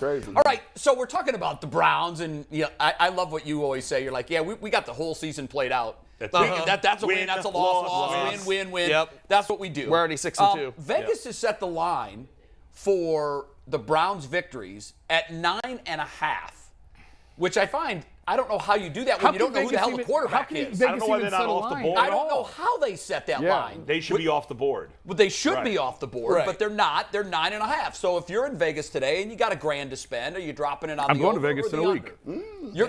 crazy. All right, so we're talking about the Browns, and I love what you always say. You're like, yeah, we got the whole season played out. That's a win, that's a loss, win. Yep. That's what we do. We're already 6-2. Vegas has set the line for the Browns' victories at 9.5, which I don't know how you do that when you don't know who the hell the quarterback is. I don't know why they're not off the board. I don't know how they set that line. They should be off the board. Well, they should be off the board, Right. but they're not. They're 9.5. So if you're in Vegas today and you got $1,000 to spend, are you dropping it on I'm the going over to Vegas or in the a week.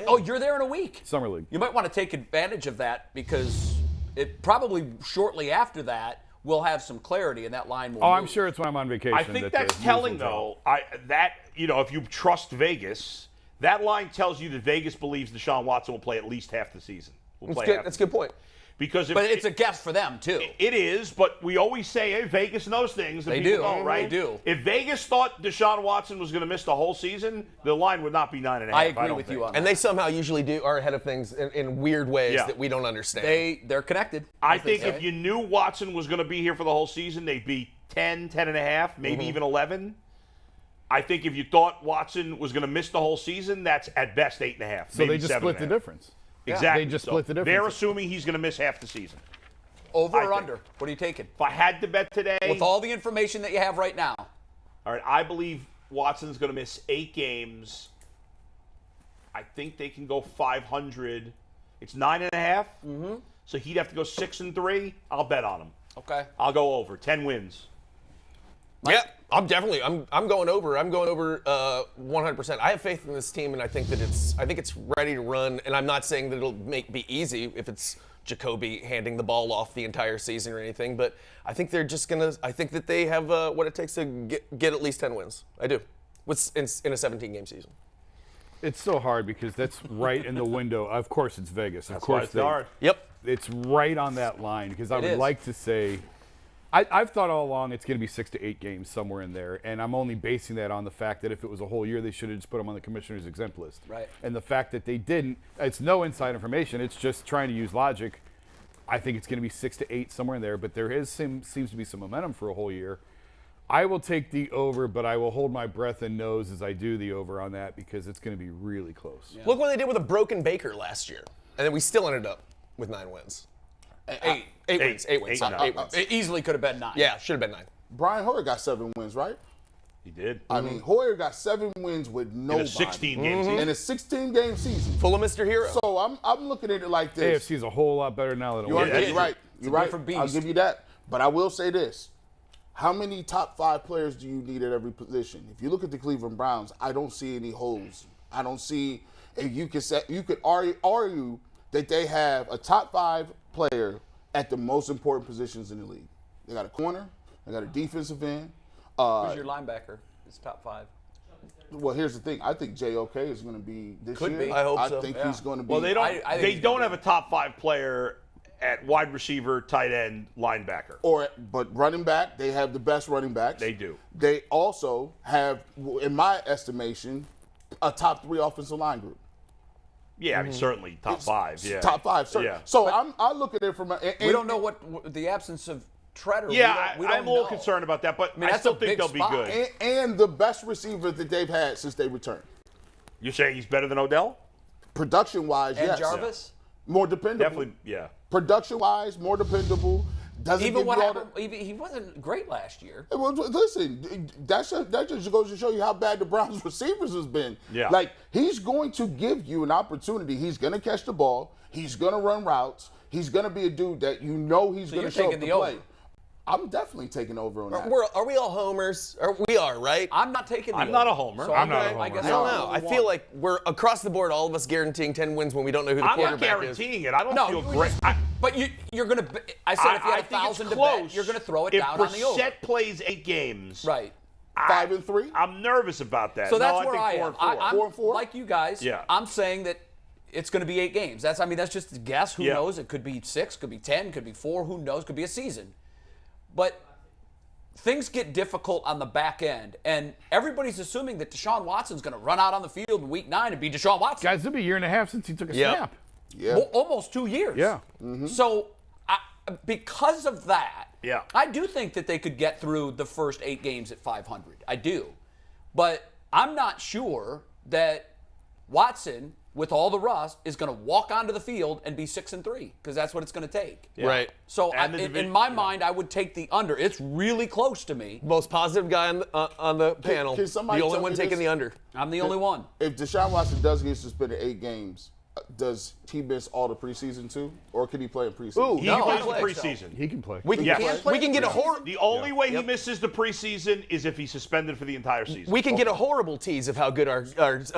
under? You're there in a week. Summer League. You might want to take advantage of that because it probably shortly after that we'll have some clarity and that line will move. I'm sure it's when I'm on vacation. I think that's telling, though. If you trust Vegas, that line tells you that Vegas believes Deshaun Watson will play at least half the season. That's a good point. Because but it's a guess for them, too. It is, but we always say, hey, Vegas knows things. They people do, know, right? They do. If Vegas thought Deshaun Watson was going to miss the whole season, the line would not be 9.5. I agree with you on that. And they somehow usually are ahead of things in weird ways that we don't understand. They're connected. I think if you knew Watson was going to be here for the whole season, they'd be 10, 10.5, maybe even 11. I think if you thought Watson was going to miss the whole season, that's at best 8.5. So they just split the difference. Exactly. They just split the difference. They're assuming he's going to miss half the season. Over or under? What are you taking? If I had to bet today. With all the information that you have right now. All right, I believe Watson's going to miss 8 games. I think they can go 500. It's 9.5. Mm-hmm. So he'd have to go 6-3. I'll bet on him. Okay. I'll go over 10 wins. Yeah, I'm going over. I'm going over 100%. I have faith in this team, and I think that it's ready to run. And I'm not saying that it'll be easy if it's Jacoby handing the ball off the entire season or anything, but I think they're just gonna. I think that they have what it takes to get at least 10 wins. I do. In a 17-game season. It's so hard because that's right in the window. Of course, it's Vegas. Of course, it's hard. Yep. It's right on that line because I would like to say. I've thought all along it's going to be 6 to 8 games somewhere in there, and I'm only basing that on the fact that if it was a whole year, they should have just put them on the commissioner's exempt list. Right. And the fact that they didn't, it's no inside information. It's just trying to use logic. I think it's going to be 6 to 8 somewhere in there, but there seems to be some momentum for a whole year. I will take the over, but I will hold my breath and nose as I do the over on that because it's going to be really close. Yeah. Look what they did with a broken Baker last year, and then we still ended up with 9 wins. Eight wins. It easily could have been 9. Yeah, should have been 9. Brian Hoyer got 7 wins, right? He did. I mean, Hoyer got 7 wins with nobody. In a 16-game season. In a 16-game season. Full of Mr. Hero. So I'm looking at it like this. AFC is a whole lot better now than it was. You're right. You're right. Different I'll beast. give you that. But I will say this. How many top 5 players do you need at every position? If you look at the Cleveland Browns, I don't see any holes. I don't see if you could argue that they have a top 5 player at the most important positions in the league. They got a corner. They got a defensive end. Who's your linebacker? It's top 5. Well, here's the thing. I think JOK is going to be this year. Could be. I hope so. I think he's going to be. Well, they don't. I think They he's don't gonna have a top 5 player at wide receiver, tight end, linebacker. But running back, they have the best running backs. They do. They also have, in my estimation, a top 3 offensive line group. Yeah, I mean, certainly top 5. Yeah, Top 5. Certainly. Yeah. So I look at it from We don't know what the absence of Treader. Yeah, we don't I'm a little know. concerned about that, but I that's still a think big they'll be spot. good. and the best receiver that they've had since they returned. You're saying he's better than Odell? Production-wise, And yes. Jarvis? More dependable. Definitely, yeah. Production-wise, more dependable. Doesn't Even give what you all happened, he wasn't great last year. Well, listen, that just goes to show you how bad the Browns receivers has been. Yeah. Like, he's going to give you an opportunity. He's going to catch the ball. He's going to run routes. He's going to be a dude that you know he's going to show up to play. Over. I'm definitely taking over on that. Are we all homers? We are, right? I'm not taking the I'm over. not a homer. So I'm not a I homer. guess I don't know. I feel like we're across the board, all of us guaranteeing 10 wins when we don't know who the I'm not quarterback is. guaranteeing it. I don't No, feel you great. just- but you're going to – I said if you had I think it's 1,000 to close. bet, you're going to throw it if down on the over. Brissett plays 8 games, Right. 5-3. I'm nervous about that. So that's no, where I think am. 4-4. I'm 4-4? like you guys. Yeah. I'm saying that it's going to be 8 games. That's just a guess. Who knows? It could be 6, could be 10, could be 4. Who knows? Could be a season. But things get difficult on the back end, and everybody's assuming that Deshaun Watson's going to run out on the field in Week 9 and be Deshaun Watson. Guys, it'll be a year and a half since he took a snap. Yeah. Well, almost 2 years. Yeah. So because of that, Yeah. I do think that they could get through the first 8 games at 500. I do. But I'm not sure that Watson, with all the rust, is going to walk onto the field and be 6-3 because that's what it's going to take. Yeah. Right. So in my mind, I would take the under. It's really close to me. Most positive guy on the panel. Can somebody the only tell one me taking this? the under. I'm the only one. If Deshaun Watson does get suspended 8 games, does he miss all the preseason too, or can he play in preseason? Ooh, He no, plays I the play. preseason. He can play. We can, Yes. we can get a horrible. The only way he misses the preseason is if he's suspended for the entire season. We can get a horrible tease of how good our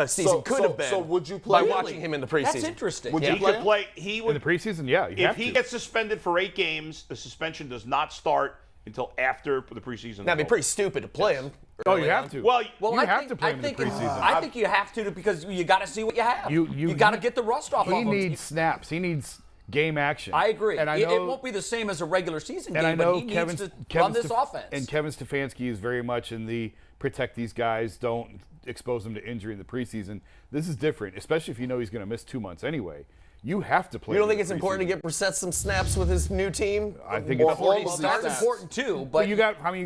season could have been. So would you play by him? watching him in the preseason? That's interesting. Would He you play could him? play. He In would. the preseason, yeah. You If have he to. gets suspended for 8 games, the suspension does not start until after the preseason. That'd be pretty stupid to play him. Oh, early you have on. to. Well, you I have think, to play I him in the think, preseason. I think you have to because you got to see what you have. You got to get the rust off. He of him. needs snaps. He needs game action. I agree. And I it know, won't be the same as a regular season game, and I know but he Kevin, needs to run this offense. And Kevin Stefanski is very much in the protect these guys, don't expose them to injury in the preseason. This is different, especially if you know he's going to miss 2 months anyway. You have to play. You don't in think the it's important to preseason. get Brissett some snaps with his new team? I think Or it's all important. of That's these stats. important too. But But you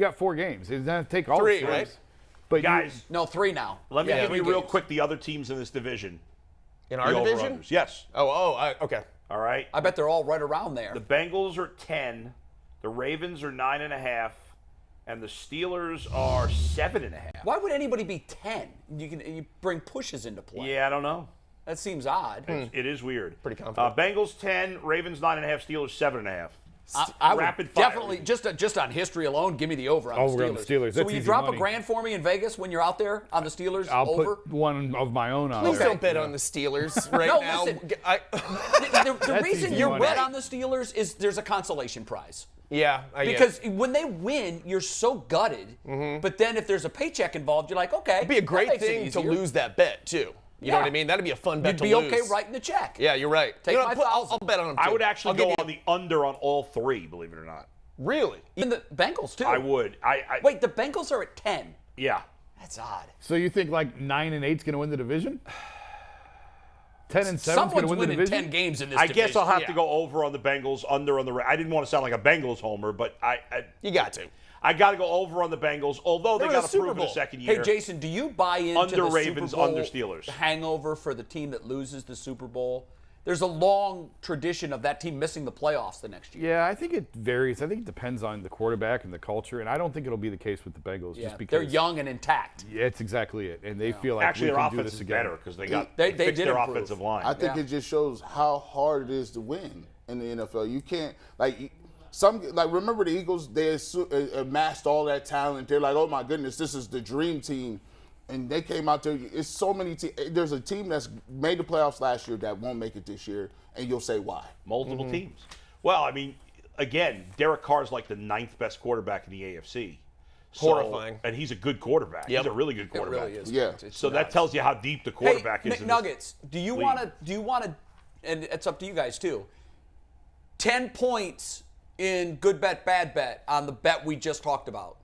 got 4 games. It doesn't take all 3, the right? games. But guys, no 3 now. let me Yeah, give 3 you real games. quick the other teams in this division. In our The division? over-unders. Yes. Okay. All right. I bet they're all right around there. The Bengals are 10. The Ravens are 9.5, and the Steelers are 7.5. Why would anybody be 10? You bring pushes into play. Yeah, I don't know. That seems odd. It is weird. Pretty confident. Bengals 10, Ravens 9.5, Steelers 7.5. I would Rapid fire. definitely just on history alone, give me the over on the Over Steelers. on the Steelers. So That's will you easy drop money. a grand for me in Vegas when you're out there on the Steelers I'll over? put one of my own on Please there. don't bet on the Steelers right No, now. listen. The That's reason easy you money. bet on the Steelers is there's a consolation prize. Yeah, I get it. Because when they win, you're so gutted. But then if there's a paycheck involved, you're like, okay. It'd be a that great makes it thing to easier. lose that bet too. You know Yeah. what I mean? That'd be a fun bet You'd to be lose. okay writing the check. Yeah, you're right. Take You know, my I'll 1,000. bet on them too. I would actually I'll go give on the under on all 3, believe it or not. Really? Even the Bengals, too. I would. Wait, the Bengals are at 10. Yeah. That's odd. So you think like 9 and 8's going to win the division? 10 and 7's going Someone's to win the winning division? 10 games in this I division. guess I'll have Yeah. to go over on the Bengals, under on the. I didn't want to sound like a Bengals homer, but You got to. I got to go over on the Bengals. Although they They're in the got to Super prove in the Bowl. second year. Hey, Jason, do you buy into Under the Ravens, Super Bowl under Steelers. hangover for the team that loses the Super Bowl? There's a long tradition of that team missing the playoffs the next year. Yeah, I think it varies. I think it depends on the quarterback and the culture, and I don't think it'll be the case with the Bengals Yeah, just because they're young and intact. Yeah, it's exactly it, and they feel like Actually, we their can do offense this is again. better because they got They fixed did their improve. offensive line. I think it just shows how hard it is to win in the NFL. You can't remember the Eagles? They amassed all that talent. They're like, oh my goodness, this is the dream team, and they came out there. It's so many teams. There's a team that's made the playoffs last year that won't make it this year, and you'll say why. Multiple teams. Well, I mean, again, Derek Carr's like the 9th best quarterback in the AFC. Horrifying. And he's a good quarterback. Yep. He's a really good It quarterback. really is. Yeah. It's So that nuts. tells you how deep the quarterback hey, is. in McNuggets, do you league. want to, and it's up to you guys too, 10 points in good bet, bad bet on the bet we just talked about.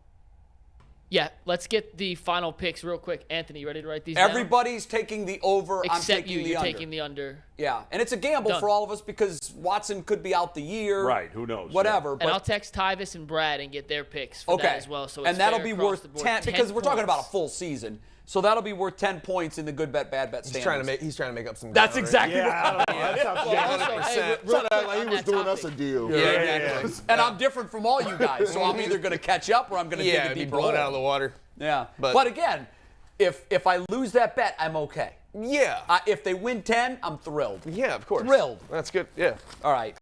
Yeah, let's get the final picks real quick. Anthony, you ready to write these down? Everybody's taking the over. I'm Except taking you. the You're under. taking the under. Yeah, and it's a gamble Done. for all of us because Watson could be out the year. Right, who knows? Whatever. And But I'll text Tyvis and Brad and get their picks for okay, that as well. So it's and that'll fair be across worth the board. 10 because we're talking about a points. full season. So that'll be worth 10 points in the good bet, bad bet He's standings. trying to make up some. That's ground, exactly Yeah, I don't know. That sounds Well, also, 100%. hey, real Sounded quick like he on was that doing us a topic. deal. Yeah, yeah, exactly. And I'm different from all you guys, so I'm either going to catch up or I'm going to dig Yeah, a it'd be deeper blown hole. out of the water. Yeah, But- but again, if I lose that bet, I'm okay. Yeah. If they win 10, I'm thrilled. Yeah, of course. Thrilled. That's good. Yeah. All right.